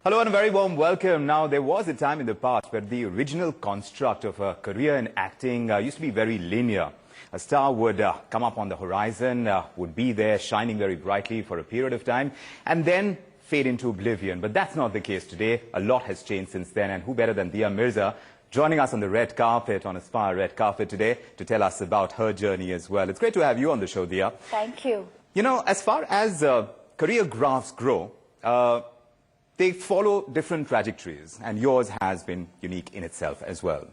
Hello and a very warm welcome. Now, there was a time in the past where the original construct of a career in acting used to be very linear. A star would come up on the horizon, would be there shining very brightly for a period of time, and then fade into oblivion. But that's not the case today. A lot has changed since then, and who better than Dia Mirza joining us on the red carpet, on Aspire red carpet today, to tell us about her journey as well. It's great to have you on the show, Dia. Thank you. You know, as far as career graphs grow, they follow different trajectories, and yours has been unique in itself as well.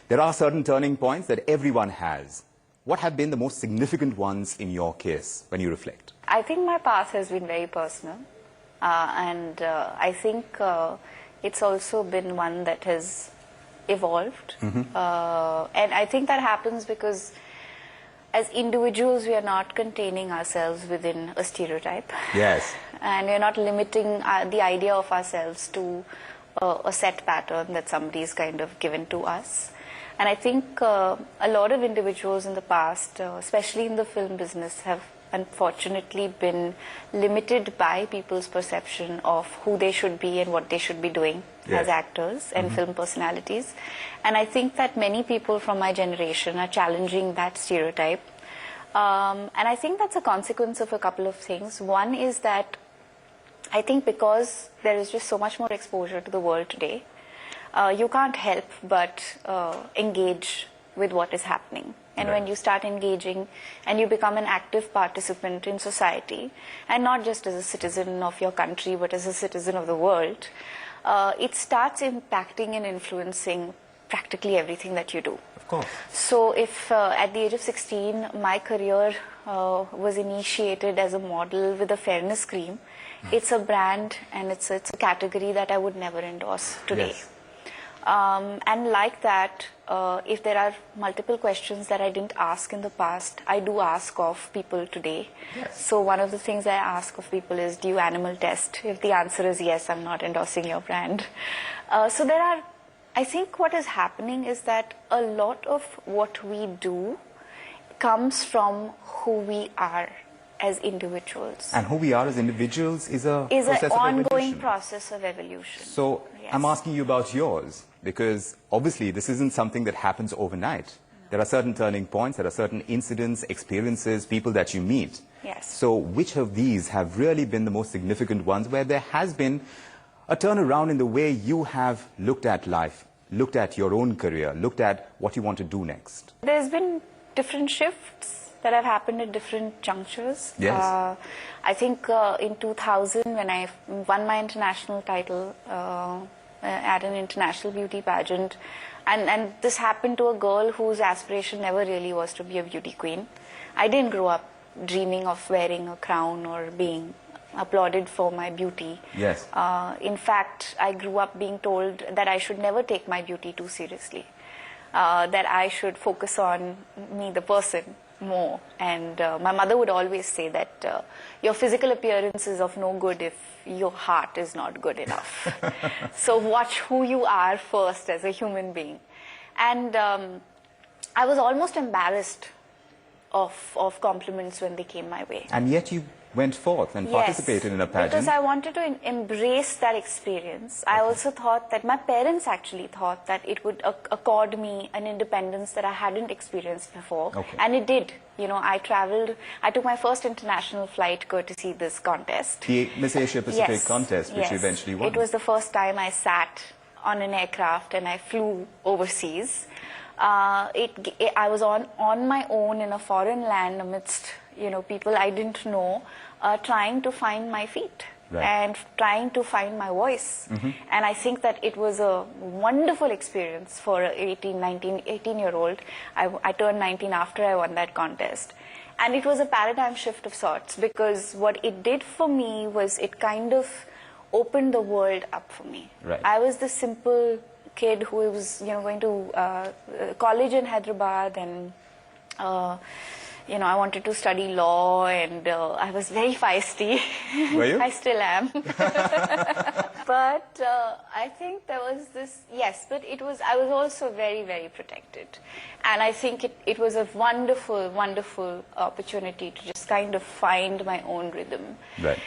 There are certain turning points that everyone has. What have been the most significant ones in your case when you reflect? I think my path has been very personal, and I think it's also been one that has evolved. And I think that happens because as individuals, we are not containing ourselves within a stereotype. Yes. And we're not limiting the idea of ourselves to a set pattern that somebody's kind of given to us. And I think a lot of individuals in the past, especially in the film business, have unfortunately been limited by people's perception of who they should be and what they should be doing as actors and film personalities. And I think that many people from my generation are challenging that stereotype. And I think that's a consequence of a couple of things. One is that I think because there is just so much more exposure to the world today, you can't help but engage with what is happening. And when you start engaging and you become an active participant in society, and not just as a citizen of your country, but as a citizen of the world, it starts impacting and influencing practically everything that you do. Of course. So if at the age of 16, my career was initiated as a model with a fairness cream, it's a brand and it's a category that I would never endorse today. Yes. And like that, if there are multiple questions that I didn't ask in the past, I do ask of people today. Yes. So one of the things I ask of people is, do you animal test? If the answer is yes, I'm not endorsing your brand. So there are, I think what is happening is that a lot of what we do comes from who we are as individuals. And who we are as individuals is an ongoing process of evolution. So I'm asking you about yours, because obviously this isn't something that happens overnight. There are certain turning points, there are certain incidents, experiences, people that you meet. Yes. So which of these have really been the most significant ones where there has been a turnaround in the way you have looked at life, looked at your own career, looked at what you want to do next? There's been different shifts that have happened at different junctures. Yes. I think in 2000, when I won my international title at an international beauty pageant, and this happened to a girl whose aspiration never really was to be a beauty queen. I didn't grow up dreaming of wearing a crown or being applauded for my beauty. Yes. In fact, I grew up being told that I should never take my beauty too seriously, that I should focus on me, the person, more. And my mother would always say that your physical appearance is of no good if your heart is not good enough. So watch who you are first as a human being. And I was almost embarrassed of compliments when they came my way. And yet you went forth and participated in a pageant. Because I wanted to embrace that experience. I also thought that my parents actually thought that it would accord me an independence that I hadn't experienced before. And it did. You know, I traveled, I took my first international flight courtesy this contest. The Miss Asia Pacific contest, which you eventually won. It was the first time I sat on an aircraft and I flew overseas. I was on my own in a foreign land amidst, you know, people I didn't know, trying to find my feet and trying to find my voice. And I think that it was a wonderful experience for an 18-year-old. I turned 19 after I won that contest. And it was a paradigm shift of sorts, because what it did for me was it kind of opened the world up for me. I was the simple kid who was, you know, going to college in Hyderabad, and you know, I wanted to study law, and I was very feisty. Were you? I still am. But I think there was this, yes, but it was, I was also very, very protected. And I think it was a wonderful, wonderful opportunity to just kind of find my own rhythm. Right.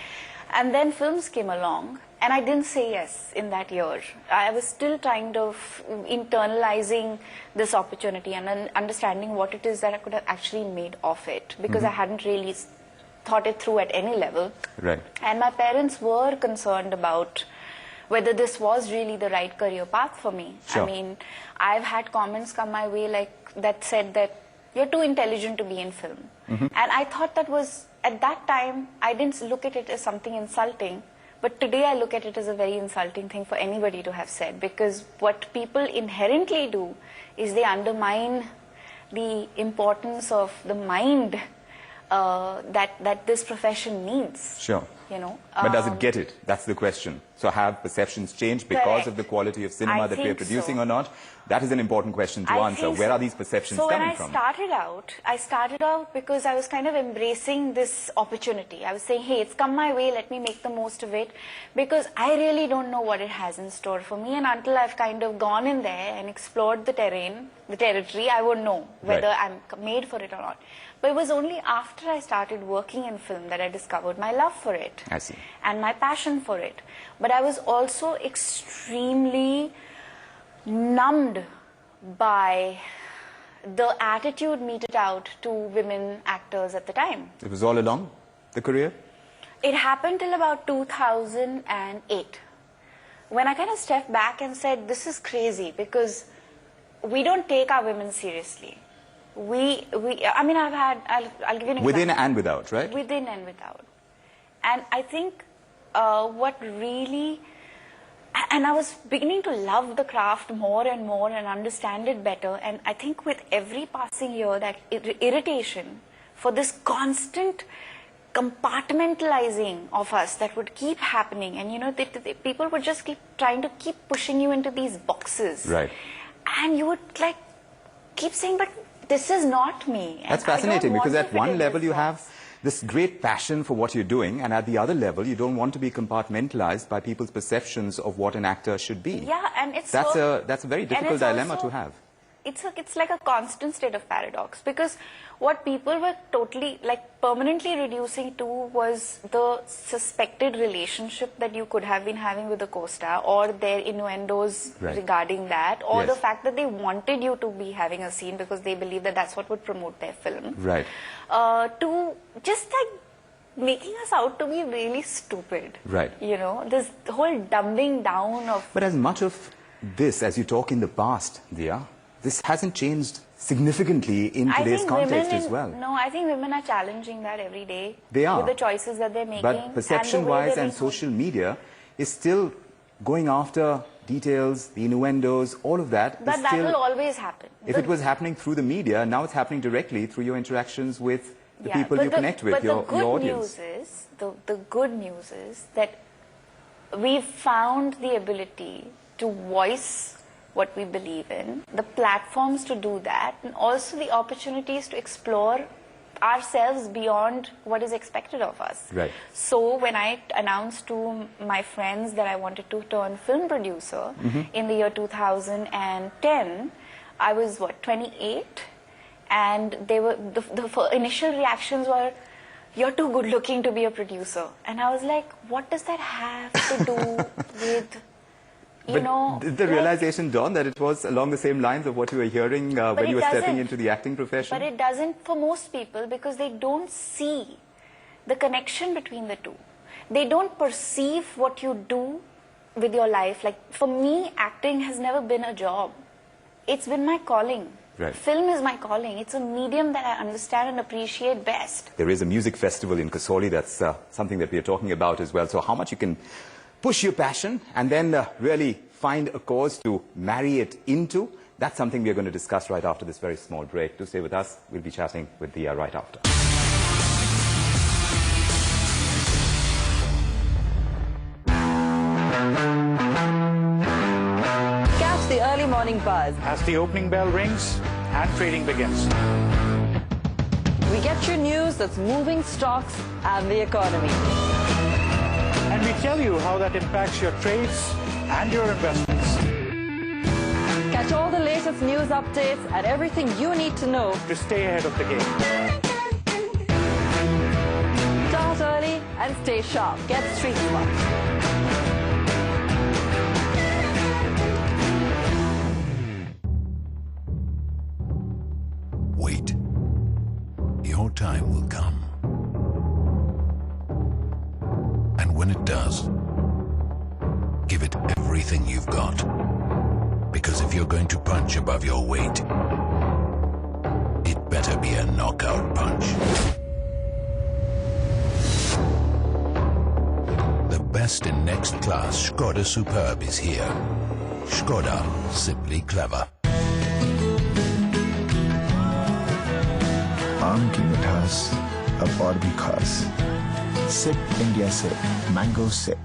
And then films came along, And I didn't say yes in that year. I was still kind of internalizing this opportunity and understanding what it is that I could have actually made of it, because I hadn't really thought it through at any level. Right. And my parents were concerned about whether this was really the right career path for me. Sure. I mean, I've had comments come my way like that said that you're too intelligent to be in film. And I thought that was, at that time, I didn't look at it as something insulting. But today I look at it as a very insulting thing for anybody to have said, because what people inherently do is they undermine the importance of the mind that this profession needs. Sure. You know, But does it get it? That's the question. So have perceptions changed because Correct. of the quality of cinema I that we are think producing so. or not? That is an important question to I answer. think Where so. are these perceptions So coming when from? I started out because I was kind of embracing this opportunity. I was saying, hey, it's come my way, let me make the most of it, because I really don't know what it has in store for me, and until I've kind of gone in there and explored the terrain, the territory, I won't know whether Right. I'm made for it or not. But it was only after I started working in film that I discovered my love for it. I see. And my passion for it. But I was also extremely numbed by the attitude meted out to women actors at the time. It was all along the career? It happened till about 2008, when I kind of stepped back and said, this is crazy, because we don't take our women seriously. I mean, I'll give you an Within example. and without, right? Within and without. And I think what really, and I was beginning to love the craft more and more and understand it better. And I think with every passing year, that irritation for this constant compartmentalizing of us that would keep happening. And, you know, people would just keep trying to keep pushing you into these boxes. Right. And you would like keep saying, but this is not me. That's And I don't fascinating, want because to at fit one in level this you box. have this great passion for what you're doing, and at the other level you don't want to be compartmentalized by people's perceptions of what an actor should be. Yeah, and it's That's so, a very and difficult it's dilemma also- to have. It's like a constant state of paradox, because what people were totally, like, permanently reducing to was the suspected relationship that you could have been having with the co-star, or their innuendos Right. regarding that, or Yes. the fact that they wanted you to be having a scene because they believe that that's what would promote their film. Right. To just like making us out to be really stupid. Right. You know, this whole dumbing down of. But as much of this as you talk in the past, Dia, this hasn't changed significantly in today's context as well. No, I think women are challenging that every day. They are. With the choices that they're making. But perception-wise and social media is still going after details, the innuendos, all of that. But is that still, will always happen. if it was happening through the media, now it's happening directly through your interactions with the people but you connect with, but your the good audience. News is, the good news is that we've found the ability to voice what we believe in, the platforms to do that, and also the opportunities to explore ourselves beyond what is expected of us. Right. So when I announced to my friends that I wanted to turn film producer in the year 2010, I was 28, and they were the initial reactions were, "You're too good looking to be a producer," and I was like, "What does that have to do with?" But did the realization dawn that it was along the same lines of what you were hearing when it you were stepping doesn't. into the acting profession? But it doesn't for most people, because they don't see the connection between the two. They don't perceive what you do with your life. Like, for me, acting has never been a job. It's been my calling. Right. Film is my calling. It's a medium that I understand and appreciate best. There is a music festival in Kasoli. That's something that we are talking about as well. So how much you can push your passion and then really find a cause to marry it into, that's something we're going to discuss right after this very small break. Do stay with us. We'll be chatting with Dia right after. Catch the early morning buzz. As the opening bell rings and trading begins. We get your news that's moving stocks and the economy. And we tell you how that impacts your trades and your investments. Catch all the latest news updates and everything you need to know. To stay ahead of the game. Start early and stay sharp. Get street smart. Wait. Your time will come. And when it does, give it everything you've got. Because if you're going to punch above your weight, it better be a knockout punch. The best in next class Škoda Superb is here. Škoda, simply clever. आम की मिठास अब और भी खास sip India से mango sip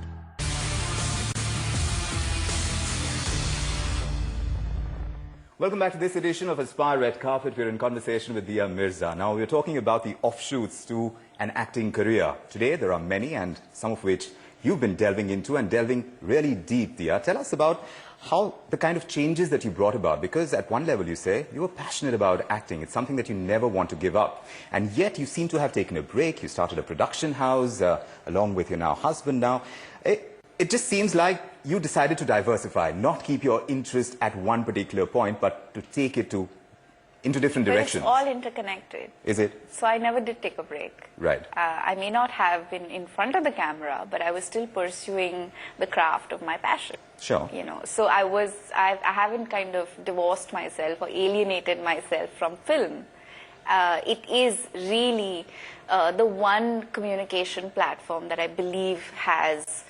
Welcome back to this edition of Aspire Red Carpet. We're in conversation with Diya Mirza. Now, we're talking about the offshoots to an acting career. Today, there are many, and some of which you've been delving into and delving really deep, Diya. Tell us about how the kind of changes that you brought about, because at one level you say you were passionate about acting. It's something that you never want to give up. And yet you seem to have taken a break. You started a production house along with your now husband now. It just seems like you decided to diversify, not keep your interest at one particular point, but to take it into different directions. But it's all interconnected. Is it? So I never did take a break. Right. I may not have been in front of the camera, but I was still pursuing the craft of my passion. Sure. You know, so I haven't kind of divorced myself or alienated myself from film. It is really the one communication platform that I believe has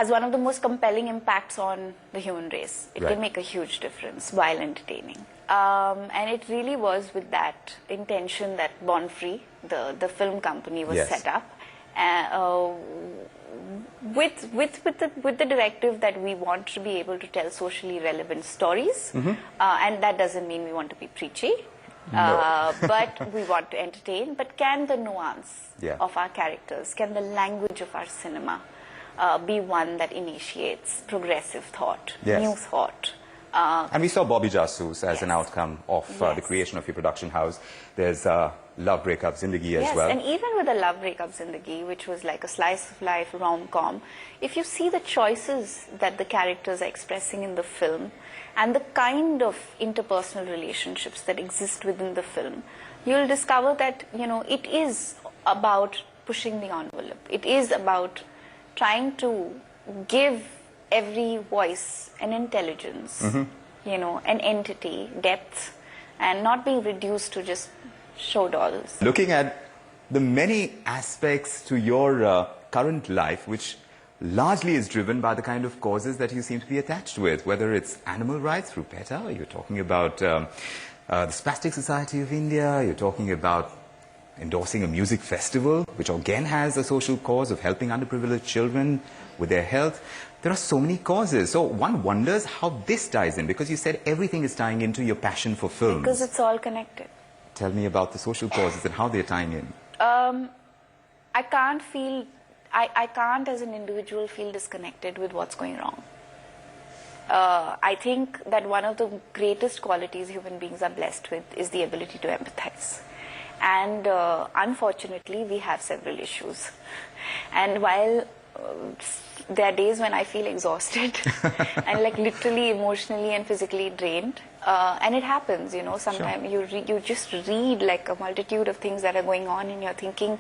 one of the most compelling impacts on the human race. It can make a huge difference while entertaining. And it really was with that intention that Born Free, the film company, was set up. With the directive that we want to be able to tell socially relevant stories. And that doesn't mean we want to be preachy. No. But we want to entertain. But can the nuance of our characters, can the language of our cinema be one that initiates progressive thought, new thought? And we saw Bobby Jasus as an outcome of the creation of your production house. There's Love Breakup Zindagi as well. And even with the Love Breakup Zindagi, which was like a slice of life rom-com, if you see the choices that the characters are expressing in the film and the kind of interpersonal relationships that exist within the film, you'll discover that, you know, it is about pushing the envelope. It is about trying to give every voice an intelligence, you know, an entity, depth, and not being reduced to just show dolls. Looking at the many aspects to your current life, which largely is driven by the kind of causes that you seem to be attached with, whether it's animal rights through PETA, you're talking about the Spastic Society of India, you're talking about endorsing a music festival, which again has a social cause of helping underprivileged children with their health. There are so many causes. So one wonders how this ties in, because you said everything is tying into your passion for films. Because it's all connected. Tell me about the social causes and how they're tying in. I can't as an individual feel disconnected with what's going wrong. I think that one of the greatest qualities human beings are blessed with is the ability to empathize. And unfortunately, we have several issues. And while there are days when I feel exhausted and like literally emotionally and physically drained, and it happens, you know, sometimes you just read like a multitude of things that are going on and you're thinking,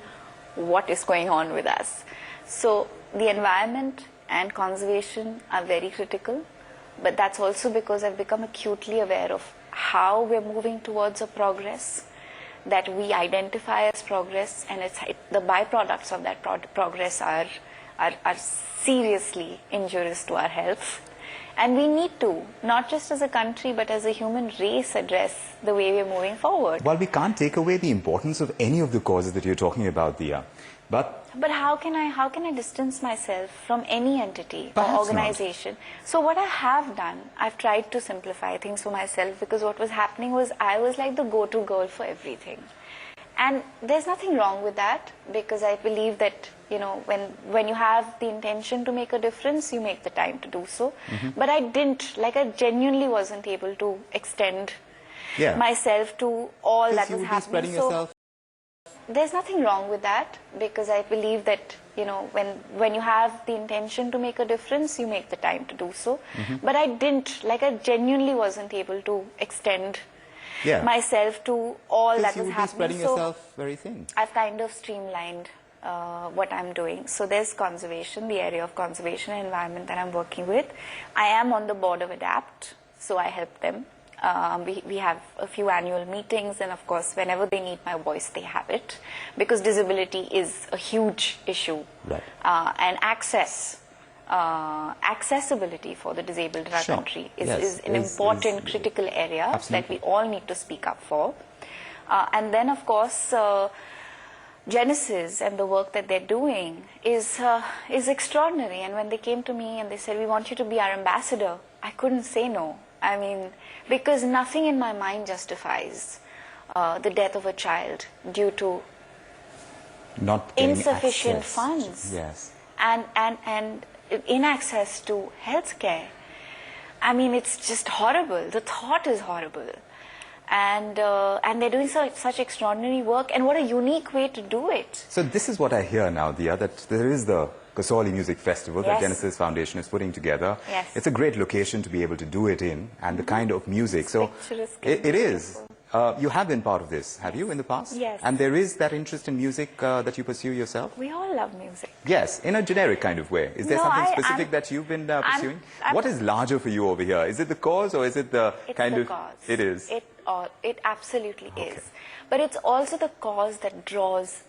what is going on with us? So the environment and conservation are very critical, but that's also because I've become acutely aware of how we're moving towards a progress that we identify as progress, and the byproducts of that progress are seriously injurious to our health. And we need to, not just as a country, but as a human race, address the way we're moving forward. Well, we can't take away the importance of any of the causes that you're talking about, Diya. But how can I distance myself from any entity or organization? So what I have done, I've tried to simplify things for myself, because what was happening was I was like the go-to girl for everything. And there's nothing wrong with that, because I believe that, you know, when you have the intention to make a difference, you make the time to do so. But I didn't, like I genuinely wasn't able to extend myself to all that was happening. So there's nothing wrong with that, because I believe that, you know, when you have the intention to make a difference, you make the time to do so. But I didn't, like I genuinely wasn't able to extend myself to all that you was would be happening. spreading yourself very thin. I've kind of streamlined what I'm doing. So there's conservation, the area of conservation and environment that I'm working with. I am on the board of ADAPT, so I help them. We have a few annual meetings, and of course whenever they need my voice they have it, because disability is a huge issue. Right. And accessibility for the disabled in our country is an important critical area that we all need to speak up for. And then of course Genesis and the work that they're doing is extraordinary. And when they came to me and they said, we want you to be our ambassador, I couldn't say no. I mean, because nothing in my mind justifies the death of a child due to not getting insufficient access. funds. Yes. And inaccess to healthcare. I mean, it's just horrible. The thought is horrible. And they're doing such extraordinary work, and what a unique way to do it. So this is what I hear now, Dia, that there is the Kasoli Music Festival that Yes. Genesis Foundation is putting together. Yes. It's a great location to be able to do it in, and the kind of music. So picturesque it and is. You have been part of this, have you, in the past? Yes. And there is that interest in music that you pursue yourself? We all love music. Yes, in a generic kind of way. Is there No, something I'm- specific that you've been pursuing? I'm- What is larger for you over here? Is it the cause, or is it the It's kind the of... cause. It is. It absolutely is. But it's also the cause that draws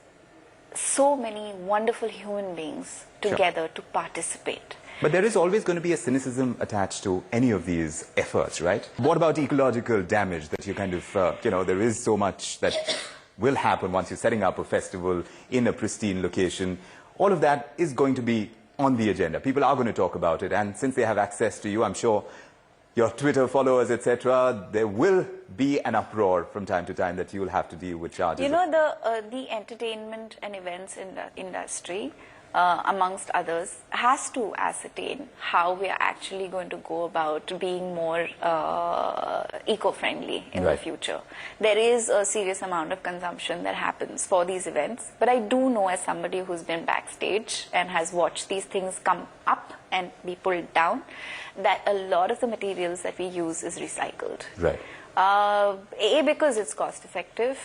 so many wonderful human beings together to participate. But there is always going to be a cynicism attached to any of these efforts, right? What about ecological damage that you kind of, there is so much that will happen once you're setting up a festival in a pristine location. All of that is going to be on the agenda. People are going to talk about it. And since they have access to you, I'm sure your Twitter followers, etc., there will be an uproar from time to time that you will have to deal with charges. You know, the entertainment and events in the industry, amongst others, has to ascertain how we are actually going to go about being more eco-friendly in the future. There is a serious amount of consumption that happens for these events, but I do know, as somebody who's been backstage and has watched these things come up and be pulled down, that a lot of the materials that we use is recycled. Right. Because it's cost effective,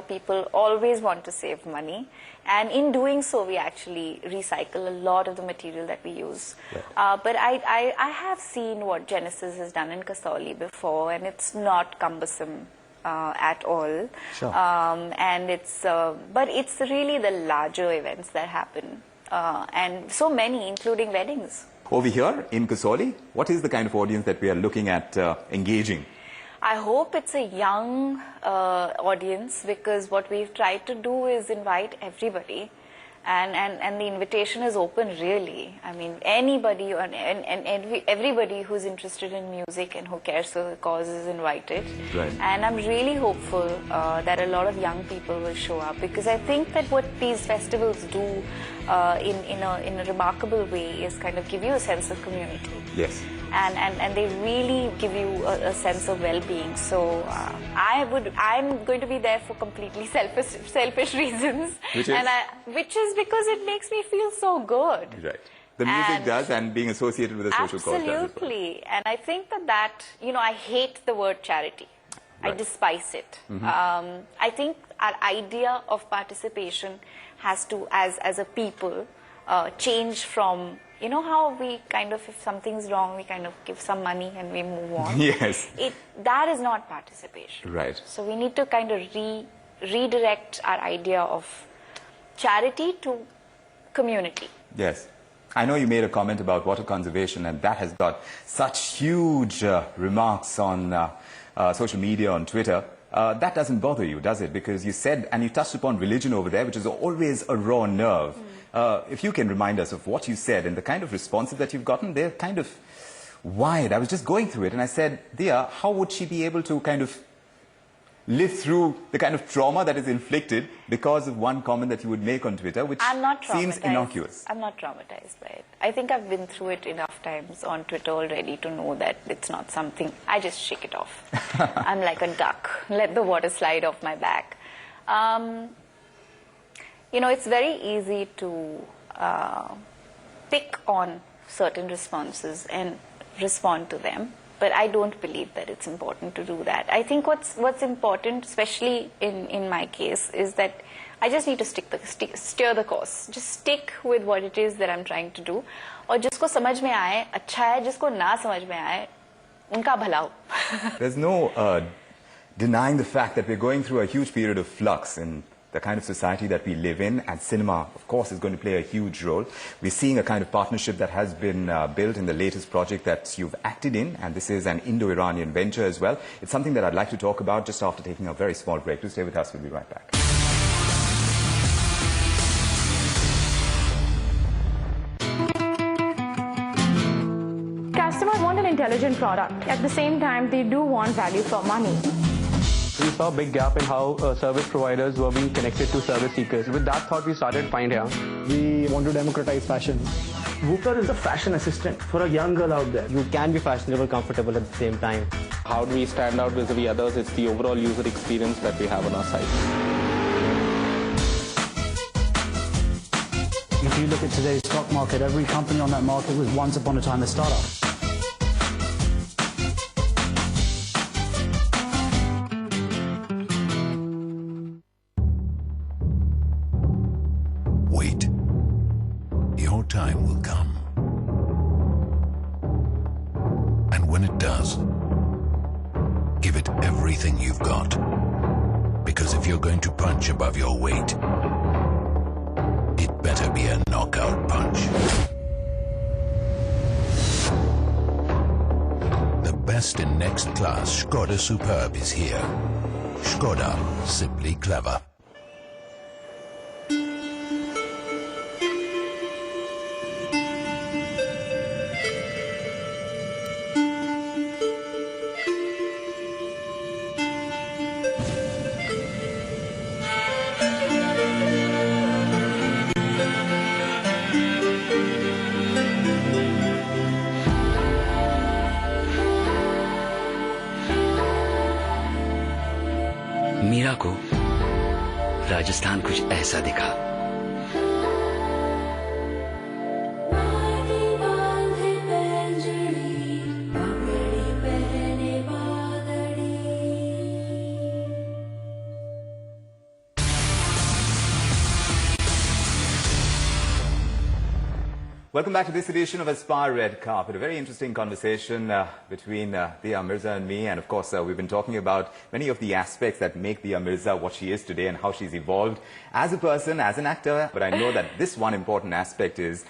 people always want to save money, and in doing so we actually recycle a lot of the material that we use. Right. But I have seen what Genesis has done in Kasoli before, and it's not cumbersome at all. Sure. And but it's really the larger events that happen, and so many, including weddings. Over here in Kasoli, what is the kind of audience that we are looking at engaging? I hope it's a young audience, because what we've tried to do is invite everybody, and the invitation is open, really. I mean, anybody and everybody who's interested in music and who cares for the cause is invited. Right. And I'm really hopeful that a lot of young people will show up, because I think that what these festivals do in a remarkable way is kind of give you a sense of community. Yes. And they really give you a sense of well-being. So I'm going to be there for completely selfish reasons, Which is? Which is because it makes me feel so good. Right. The music does, and being associated with a social cause does as well. Absolutely. And I think that I hate the word charity. Right. I despise it. I think our idea of participation has to, as a people, change from, how we kind of, if something's wrong, we kind of give some money and we move on. Yes. That is not participation. Right. So we need to kind of redirect our idea of charity to community. Yes. I know you made a comment about water conservation, and that has got such huge remarks on social media, on Twitter. That doesn't bother you, does it? Because you said, and you touched upon religion over there, which is always a raw nerve. If you can remind us of what you said and the kind of responses that you've gotten, they're kind of wide. I was just going through it and I said, Dia, how would she be able to kind of live through the kind of trauma that is inflicted because of one comment that you would make on Twitter, which seems innocuous? I'm not traumatized by it. I think I've been through it enough times on Twitter already to know that it's not something, I just shake it off. I'm like a duck, let the water slide off my back. It's very easy to pick on certain responses and respond to them. But I don't believe that it's important to do that. I think what's important, especially in my case, is that I just need to steer the course. Just stick with what it is that I'm trying to do. और जिसको समझ में आए अच्छा है, जिसको ना समझ में आए उनका भला हो. There's no denying the fact that we're going through a huge period of flux in the kind of society that we live in, and cinema, of course, is going to play a huge role. We're seeing a kind of partnership that has been built in the latest project that you've acted in, and this is an Indo-Iranian venture as well. It's something that I'd like to talk about just after taking a very small break. Do stay with us, we'll be right back. Customers want an intelligent product. At the same time, they do want value for money. We saw a big gap in how service providers were being connected to service seekers. With that thought, we started Find.Here. We want to democratize fashion. Wooper is a fashion assistant for a young girl out there. You can be fashionable, comfortable at the same time. How do we stand out vis-a-vis others? It's the overall user experience that we have on our site. If you look at today's stock market, every company on that market was once upon a time a startup. Wait. Your time will come. And when it does, give it everything you've got. Because if you're going to punch above your weight, it better be a knockout punch. The best in next class Skoda Superb is here. Skoda, simply clever. Meera को राजस्थान कुछ ऐसा दिखा. Welcome back to this edition of Aspire Red Carpet. A very interesting conversation between Dia Mirza and me. And of course, we've been talking about many of the aspects that make Dia Mirza what she is today and how she's evolved as a person, as an actor. But I know that this one important aspect is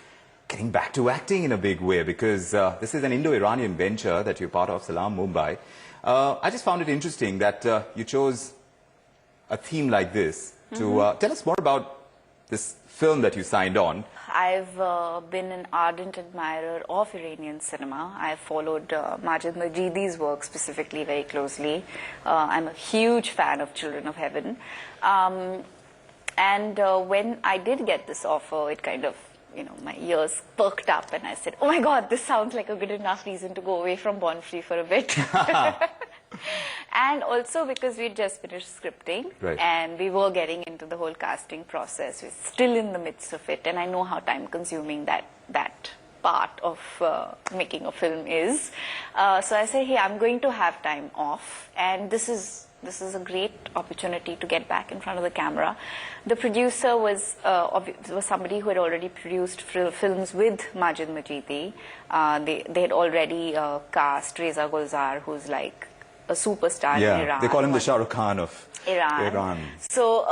getting back to acting in a big way, because this is an Indo-Iranian venture that you're part of, Salaam Mumbai. I just found it interesting that you chose a theme like this to tell us more about this film that you signed on. I've been an ardent admirer of Iranian cinema. I've followed Majid Majidi's work specifically very closely. I'm a huge fan of Children of Heaven. And when I did get this offer, it kind of, you know, my ears perked up and I said, oh my God, this sounds like a good enough reason to go away from Born Free for a bit. And also because we'd just finished scripting, right, and we were getting into the whole casting process. We're still in the midst of it, and I know how time-consuming that part of making a film is. So I said, hey, I'm going to have time off, and this is a great opportunity to get back in front of the camera. The producer was somebody who had already produced films with Majid Majidi. They had already cast Reza Gulzar, who's like a superstar in Iran. They call him the Shah Rukh Khan of Iran. So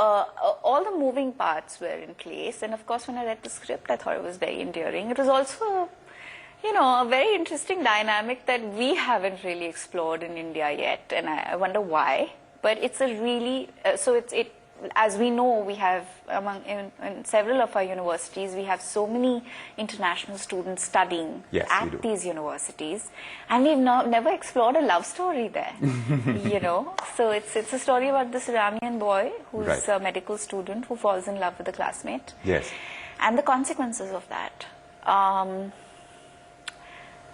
all the moving parts were in place, and of course when I read the script I thought it was very endearing. It was also, you know, a very interesting dynamic that we haven't really explored in India yet, and I wonder why. But it's a really, as we know, we have in several of our universities, we have so many international students studying at these universities, and we've never explored a love story there, you know. So it's a story about this Iranian boy who's a medical student who falls in love with a classmate. Yes. And the consequences of that.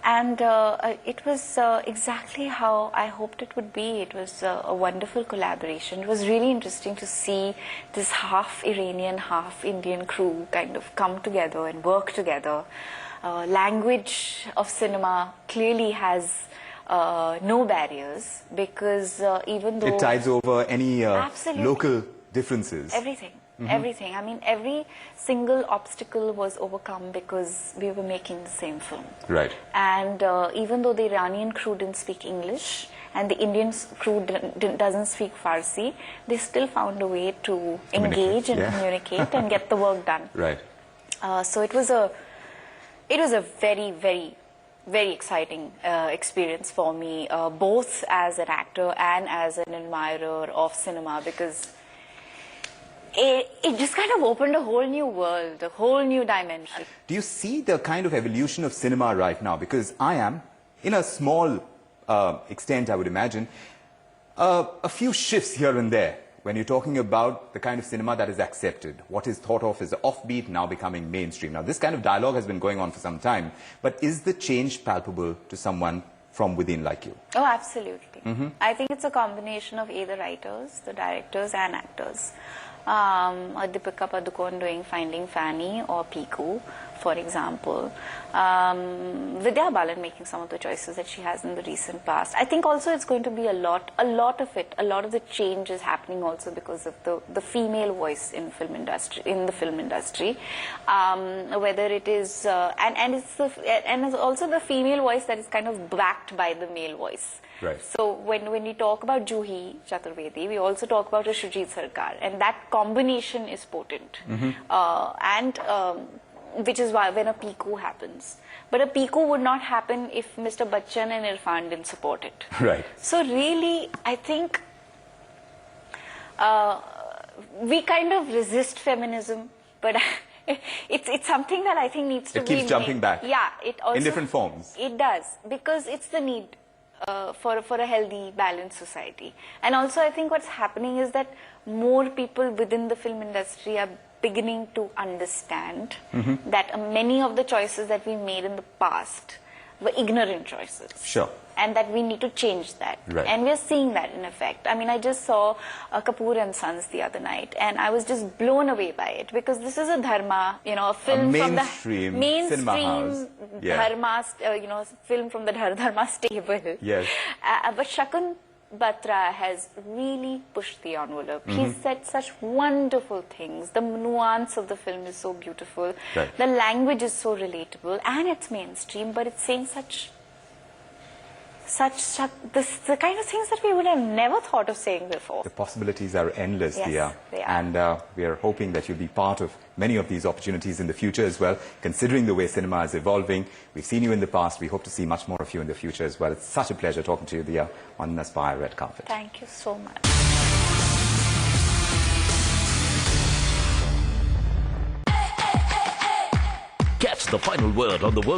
It was exactly how I hoped it would be. It was a wonderful collaboration. It was really interesting to see this half Iranian, half Indian crew kind of come together and work together. Language of cinema clearly has no barriers, because even though It tides over any Absolutely. local differences. everything, everything. I mean, every single obstacle was overcome because we were making the same film. Right. And even though the Iranian crew didn't speak English and the Indian crew doesn't speak Farsi, they still found a way to engage and communicate and get the work done. Right. So it was a very, very, very exciting experience for me, both as an actor and as an admirer of cinema, because it just kind of opened a whole new world, a whole new dimension. Do you see the kind of evolution of cinema right now? Because I am, in a small extent, I would imagine, a few shifts here and there when you're talking about the kind of cinema that is accepted. What is thought of as offbeat now becoming mainstream. Now, this kind of dialogue has been going on for some time, but is the change palpable to someone from within like you? Oh, absolutely. I think it's a combination of either writers, the directors and actors. Deepika Padukone doing Finding Fanny or Piku, for example. Vidya Balan making some of the choices that she has in the recent past. I think also it's going to be a lot of the change is happening also because of the female voice in the film industry. Whether it is, and it's also the female voice that is kind of backed by the male voice. Right. So when we talk about Juhi Chaturvedi, we also talk about a Shoojit Sarkar, and that combination is potent. Which is why when a Piku happens. But a Piku would not happen if Mr. Bachchan and Irfan didn't support it. Right. So really, I think we kind of resist feminism, but it's something that I think needs to be... It keeps jumping back. Yeah. It also, in different forms. It does, because it's the need. For a healthy, balanced society. And also I think what's happening is that more people within the film industry are beginning to understand that many of the choices that we made in the past were ignorant choices. Sure. And that we need to change that. Right. And we're seeing that in effect. I mean, I just saw Kapoor and Sons the other night, and I was just blown away by it, because this is a dharma, a film from the cinema house. Dharma, film from the Dharma stable. Yes. But Shakun Batra has really pushed the envelope. He said such wonderful things. The nuance of the film is so beautiful. Right. The language is so relatable, and it's mainstream, but it's saying the kind of things that we would have never thought of saying before. The possibilities are endless, Yes, Dia. they are. And we are hoping that you'll be part of many of these opportunities in the future as well, considering the way cinema is evolving. We've seen you in the past. We hope to see much more of you in the future as well. It's such a pleasure talking to you, Dia, on Aspire Red Carpet. Thank you so much. Catch the final word on the world